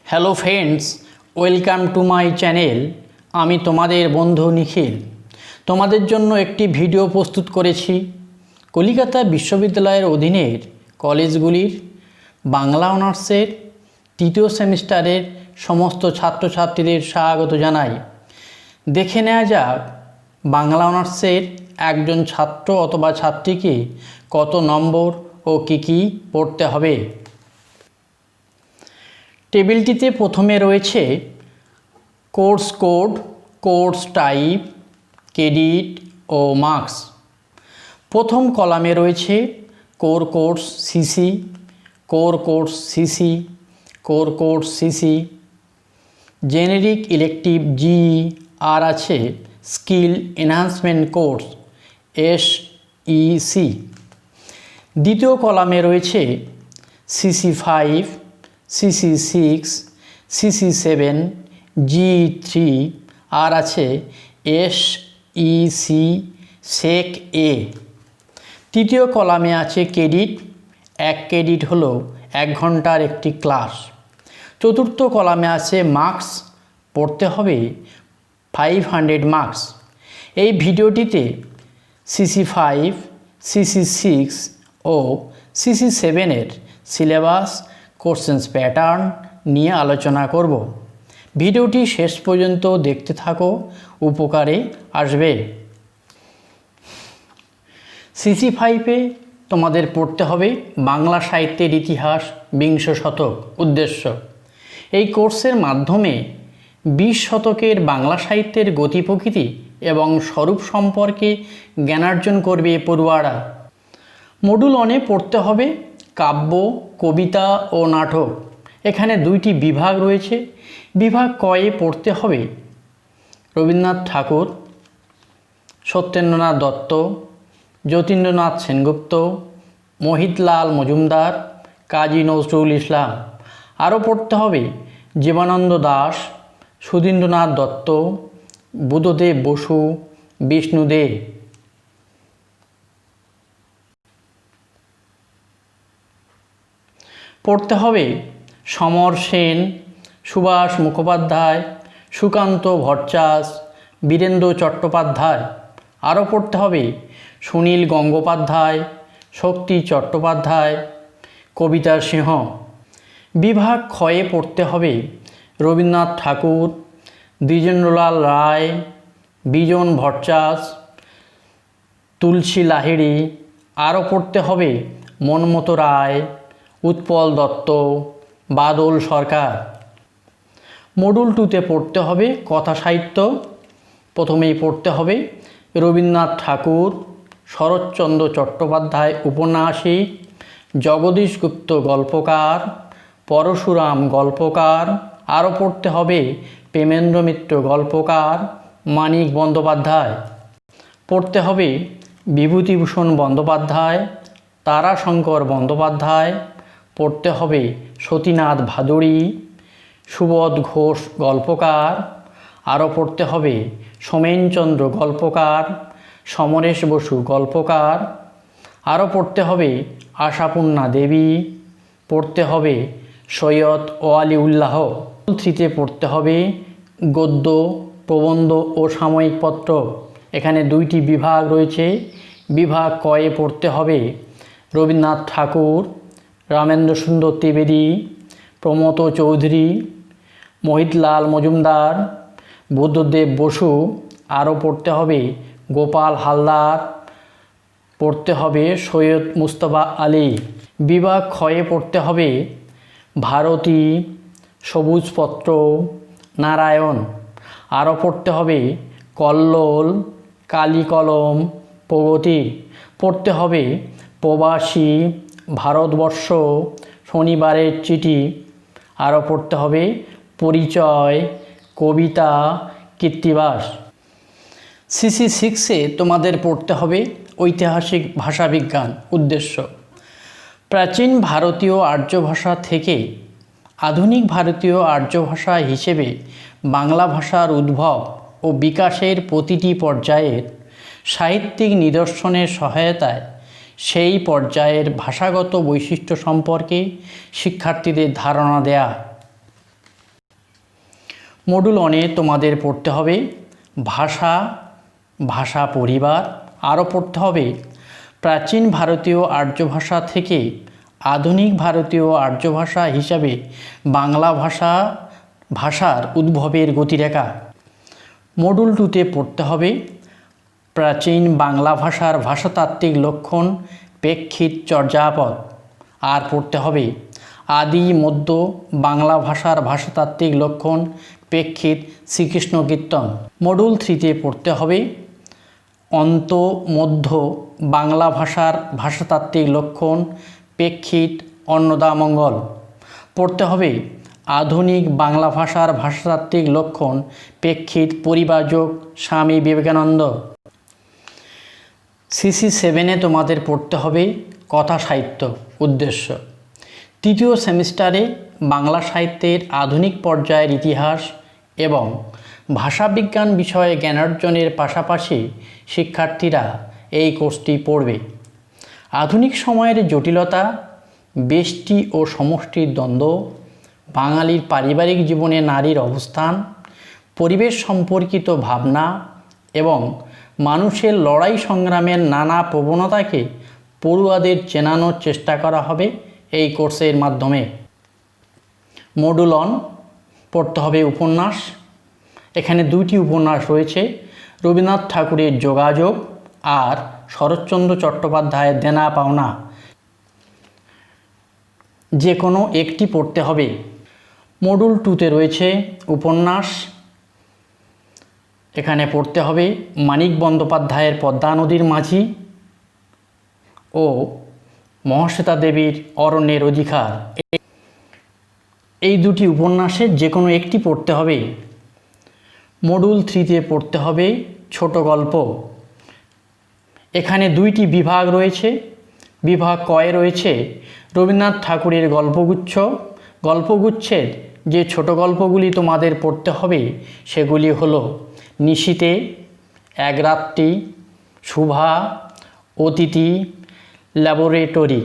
Hello friends, welcome to my channel. আমি তোমাদের বন্ধু নিখিল। তোমাদের জন্য একটি ভিডিও প্রস্তুত করেছি কলিকাতা বিশ্ববিদ্যালয়ের অধীনের কলেজগুলির বাংলা অনার্সের তৃতীয় সেমিস্টারের সমস্ত ছাত্রছাত্রীদের স্বাগত জানাই। দেখে নেওয়া যাক বাংলা অনার্সের একজন ছাত্র অথবা ছাত্রীকে কত নম্বর ও কী পড়তে হবে। টেবিলটিতে প্রথমে রয়েছে course code, course type, credit ও মার্কস। প্রথম কলামে রয়েছে core course CC, core course CC, core course CC, generic elective GE, আর আছে স্কিল এনহান্সমেন্ট কোর্স SEC। দ্বিতীয় কলামে রয়েছে CC5, CC6, CC7, GE3, আর আছে SEC সেক A। তৃতীয় কলামে আছে ক্রেডিট। 1 ক্রেডিট হলো 1 ঘন্টার একটি ক্লাস। চতুর্থ কলামে আছে মার্কস, পড়তে হবে 500 মার্কস। এই ভিডিওটিতে CC5, CC6 ও CC7 এর সিলেবাস, কোশ্চেন্স প্যাটার্ন নিয়ে আলোচনা করব। ভিডিওটি শেষ পর্যন্ত দেখতে থাকো, উপকারে আসবে। CC5-এ তোমাদের পড়তে হবে বাংলা সাহিত্যের ইতিহাস, বিংশ শতক। উদ্দেশ্য, এই কোর্সের মাধ্যমে 20 শতকের বাংলা সাহিত্যের গতি প্রকৃতি এবং স্বরূপ সম্পর্কে জ্ঞানার্জন করবে পড়ুয়ারা। মডুল 1-এ পড়তে হবে কাব্য, কবিতা ও নাটক। এখানে 2টি বিভাগ রয়েছে। বিভাগ কয়ে পড়তে হবে রবীন্দ্রনাথ ঠাকুর, সত্যেন্দ্রনাথ দত্ত, যতীন্দ্রনাথ সেনগুপ্ত, মোহিতলাল মজুমদার, কাজী নজরুল ইসলাম। আরও পড়তে হবে জীবনানন্দ দাশ, সুধীন্দ্রনাথ দত্ত, বুদ্ধদেব বসু, বিষ্ণুদেব। পড়তে হবে সমর সেন, সুভাষ মুখোপাধ্যায়, সুকান্ত ভট্টাচার্য, বীরেন্দ্র চট্টোপাধ্যায়। আরও পড়তে হবে সুনীল গঙ্গোপাধ্যায়, শক্তি চট্টোপাধ্যায়, কবিতা সিংহ। বিভাগ ক্ষয়ে পড়তে হবে রবীন্দ্রনাথ ঠাকুর, দ্বিজেন্দ্রলাল রায়, বিজন ভট্টাচার্য, তুলসী লাহিড়ী। আরও পড়তে হবে মনমতো রায়, উৎপল দত্ত, বাদল সরকার। মডুল 2-তে পড়তে হবে কথা সাহিত্য। প্রথমেই পড়তে হবে রবীন্দ্রনাথ ঠাকুর, শরৎচন্দ্র চট্টোপাধ্যায় উপন্যাসিক, জগদীশ গুপ্ত গল্পকার, পরশুরাম গল্পকার। আরও পড়তে হবে প্রেমেন্দ্র মিত্র গল্পকার, মানিক বন্দ্যোপাধ্যায়। পড়তে হবে বিভূতিভূষণ বন্দ্যোপাধ্যায়, তারাশঙ্কর বন্দ্যোপাধ্যায়। পড়তে হবে সতীনাথ ভাদুড়ী, সুবোধ ঘোষ গল্পকার। আরও পড়তে হবে সোমেনচন্দ্র গল্পকার, সমরেশ বসু গল্পকার। আরও পড়তে হবে আশাপূর্ণা দেবী। পড়তে হবে সৈয়দ ওয়ালিউল্লাহ। 3-তে পড়তে হবে গদ্য, প্রবন্ধ ও সাময়িক পত্র। এখানে 2টি বিভাগ রয়েছে। বিভাগ কয়ে পড়তে হবে রবীন্দ্রনাথ ঠাকুর, রামেন্দ্র সুন্দর ত্রিবেদী, প্রমথ চৌধুরী, মোহিতলাল মজুমদার, বুদ্ধদেব বসু। আরও পড়তে হবে গোপাল হালদার। পড়তে হবে সৈয়দ মুস্তফা আলী। বিভাগ ক্ষয়ে পড়তে হবে ভারতী, সবুজপত্র, নারায়ণ। আরও পড়তে হবে কল্লোল, কালিকলম, প্রগতি। পড়তে হবে প্রবাসী, ভারতবর্ষ, শনিবারের চিঠি। আরও পড়তে হবে পরিচয়, কবিতা, কীর্তিবাস। CC6-এ তোমাদের পড়তে হবে ঐতিহাসিক ভাষাবিজ্ঞান। উদ্দেশ্য, প্রাচীন ভারতীয় আর্য ভাষা থেকে আধুনিক ভারতীয় আর্য ভাষা হিসেবে বাংলা ভাষার উদ্ভব ও বিকাশের প্রতিটি পর্যায়ের সাহিত্যিক নিদর্শনের সহায়তায় সেই পর্যায়ের ভাষাগত বৈশিষ্ট্য সম্পর্কে শিক্ষার্থীদের ধারণা দেয়া। মডুল 1-এ তোমাদের পড়তে হবে ভাষা, ভাষা পরিবার, আরও পড়তে হবে প্রাচীন ভারতীয় আর্য ভাষা থেকে আধুনিক ভারতীয় আর্য ভাষা হিসাবে বাংলা ভাষার উদ্ভবের গতিরেখা। মডুল 2-তে পড়তে হবে প্রাচীন বাংলা ভাষার ভাষাতাত্ত্বিক লক্ষণ, প্রেক্ষিত, চর্যাপদ। আর পড়তে হবে আদি মধ্য বাংলা ভাষার ভাষাতাত্ত্বিক লক্ষণ, প্রেক্ষিত, শ্রীকৃষ্ণ কীর্তন। মডুল 3-তে পড়তে হবে অন্ত মধ্য বাংলা ভাষার ভাষাতাত্ত্বিক লক্ষণ, প্রেক্ষিত, অন্নদামঙ্গল। পড়তে হবে আধুনিক বাংলা ভাষার ভাষাতাত্ত্বিক লক্ষণ, প্রেক্ষিত, পরিব্রাজক, স্বামী বিবেকানন্দ। সিসি 7-এ তোমাদের পড়তে হবে কথা সাহিত্য, উদ্দেশ্য। তৃতীয় সেমিস্টারে বাংলা সাহিত্যের আধুনিক পর্যায়ের ইতিহাস এবং ভাষাবিজ্ঞান বিষয়ে জ্ঞানার্জনের পাশাপাশি শিক্ষার্থীরা এই কোর্সটি পড়বে। আধুনিক সময়ের জটিলতা, ব্যষ্টি ও সমষ্টির দ্বন্দ্ব, বাঙালির পারিবারিক জীবনে নারীর অবস্থান, পরিবেশ সম্পর্কিত ভাবনা এবং মানুষের লড়াই সংগ্রামের নানা প্রবণতাকে পড়ুয়াদের চেনানোর চেষ্টা করা হবে এই কোর্সের মাধ্যমে। মডুল 1 পড়তে হবে উপন্যাস। এখানে 2টি উপন্যাস রয়েছে, রবীন্দ্রনাথ ঠাকুরের যোগাযোগ আর শরৎচন্দ্র চট্টোপাধ্যায়ের দেনা পাওনা। যে কোনো একটি পড়তে হবে। মডুল 2-তে রয়েছে উপন্যাস। এখানে পড়তে হবে মানিক বন্দ্যোপাধ্যায়ের পদ্মা নদীর মাঝি ও মহাশ্বেতা দেবীর অরণ্যের অধিকার। এই 2টি উপন্যাসের যে কোনো একটি পড়তে হবে। মডুল 3-তে পড়তে হবে ছোট গল্প। এখানে 2টি বিভাগ রয়েছে। বিভাগ কয়ে রয়েছে রবীন্দ্রনাথ ঠাকুরের গল্পগুচ্ছ। গল্পগুচ্ছের যে ছোট গল্পগুলি তোমাদের পড়তে হবে সেগুলি হলো নিশীথে, এক রাত্রি, শুভা, অতিথি, ল্যাবরেটরি।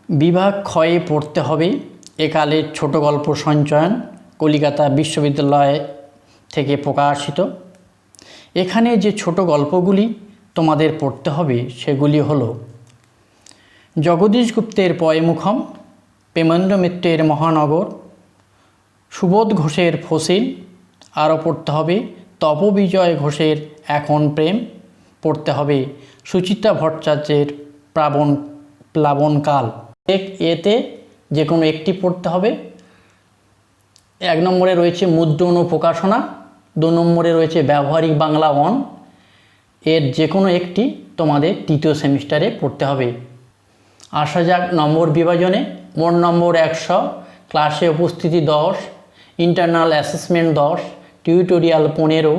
বিভাগ ক্ষয়ে পড়তে হবে একালের ছোট গল্প সঞ্চয়ন, কলিকাতা বিশ্ববিদ্যালয় থেকে প্রকাশিত। এখানে যে ছোট গল্পগুলি তোমাদের পড়তে হবে সেগুলি হলো জগদীশ গুপ্তের পয়মুখম, প্রেমেন্দ্র মিত্রের মহানগর, সুবোধ ঘোষের ফসিল। আরও পড়তে হবে তপবিজয় ঘোষের এখন প্রেম। পড়তে হবে সুচিত্রা ভট্টাচার্যের প্লাবনকাল। এতে যে কোনো একটি পড়তে হবে। 1 নম্বরে রয়েছে মুদ্রণ ও প্রকাশনা, 2 নম্বরে রয়েছে ব্যবহারিক বাংলা 1। এর যে কোনো একটি তোমাদের তৃতীয় সেমিস্টারে পড়তে হবে। আসা যাক নম্বর বিভাজনে। মোট নম্বর 100, ক্লাসে উপস্থিতি 10, ইন্টারনাল অ্যাসেসমেন্ট 10, টিউটোরিয়াল 15,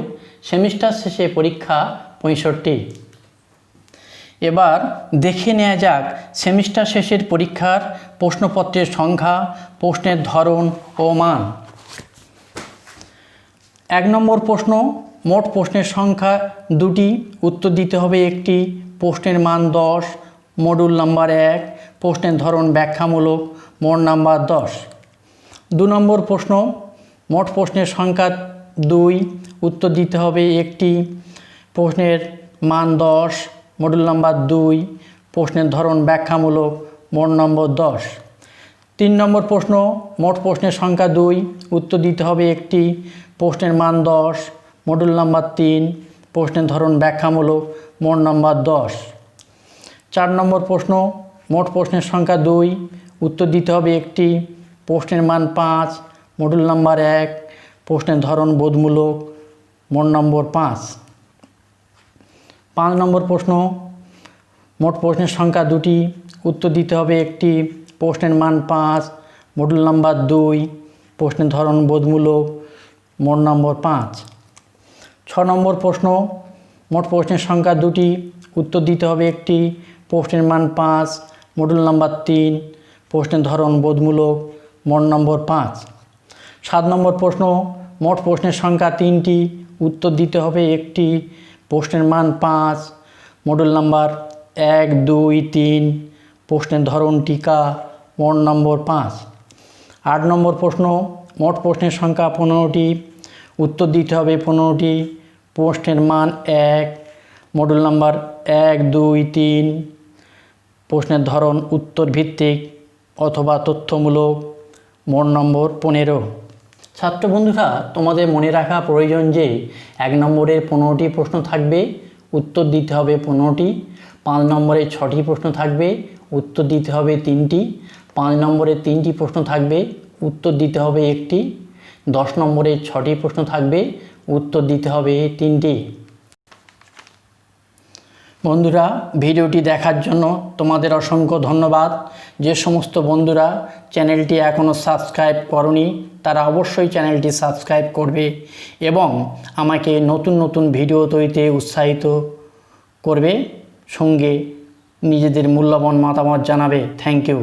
সেমিস্টার শেষে পরীক্ষা 65। এবার দেখে নেওয়া যাক সেমিস্টার শেষের পরীক্ষার প্রশ্নপত্রের সংখ্যা, প্রশ্নের ধরন ও মান। 1 নম্বর প্রশ্ন, মোট প্রশ্নের সংখ্যা 2টি, উত্তর দিতে হবে 1টি, প্রশ্নের মান 10, মডুল নাম্বার 1, প্রশ্নের ধরন ব্যাখ্যামূলক, মোট নাম্বার 10। 2 নম্বর প্রশ্ন, মোট প্রশ্নের সংখ্যা 2, উত্তর দিতে হবে 1টি, প্রশ্নের মান 10, মডুল নাম্বার 2, প্রশ্নের ধরন ব্যাখ্যামূলক, মোট নম্বর 10। 3 নম্বর প্রশ্ন, মোট প্রশ্নের সংখ্যা 2, উত্তর দিতে হবে 1টি, প্রশ্নের মান 10, মডুল নাম্বার 3, প্রশ্নের ধরন ব্যাখ্যামূলক, মোট নম্বর 10। 4 নম্বর প্রশ্ন, মোট প্রশ্নের সংখ্যা 2, উত্তর দিতে হবে 1টি, প্রশ্নের মান 5, মডুল নাম্বার 1, প্রশ্নের ধরন বোধমূলক, মোট নম্বর 5। 5 নম্বর প্রশ্ন, মোট প্রশ্নের সংখ্যা 2টি, উত্তর দিতে হবে 1টি, প্রশ্নের মান 5, মডুল নাম্বার 2, প্রশ্নের ধরন বোধমূলক, মোট নম্বর 5। 6 নম্বর প্রশ্ন, মোট প্রশ্নের সংখ্যা 2টি, উত্তর দিতে হবে 1টি, প্রশ্নের মান 5, মডুল নাম্বার 3, প্রশ্নের ধরন বোধমূলক, মোট নম্বর 5। 7 নম্বর প্রশ্ন, মোট প্রশ্নের সংখ্যা 3টি, উত্তর দিতে হবে 1টি, প্রশ্নের মান 5, মডুল নাম্বার 1, 2, 3, প্রশ্নের ধরন টিকা, মোট নম্বর 5। 8 নম্বর প্রশ্ন, মোট প্রশ্নের সংখ্যা 15টি, উত্তর দিতে হবে 15টি। প্রশ্নের মান 1, মডুল নাম্বার 1, 2, 3। প্রশ্নের ধরন উত্তর ভিত্তিক অথবা তথ্যমূলক। মোট নম্বর 15। ছাত্র বন্ধুরা, তোমাদের মনে রাখা প্রয়োজন যে 1 নম্বরের 15টি প্রশ্ন থাকবে, উত্তর দিতে হবে 15টি। 5 নম্বরে 6টি প্রশ্ন থাকবে, উত্তর দিতে হবে 3টি। 5 নম্বরে 3টি প্রশ্ন থাকবে, উত্তর দিতে হবে 1টি। 10 নম্বরে 6টি প্রশ্ন থাকবে, উত্তর দিতে হবে 3টি। বন্ধুরা, ভিডিওটি দেখার জন্য তোমাদের অসংখ্য ধন্যবাদ। যে সমস্ত বন্ধুরা চ্যানেলটি এখনও সাবস্ক্রাইব করনি তারা অবশ্যই চ্যানেলটি সাবস্ক্রাইব করবে এবং আমাকে নতুন নতুন ভিডিও তৈরিতে উৎসাহিত করবে, সঙ্গে নিজেদের মূল্যবান মতামত জানাবে। Thank you.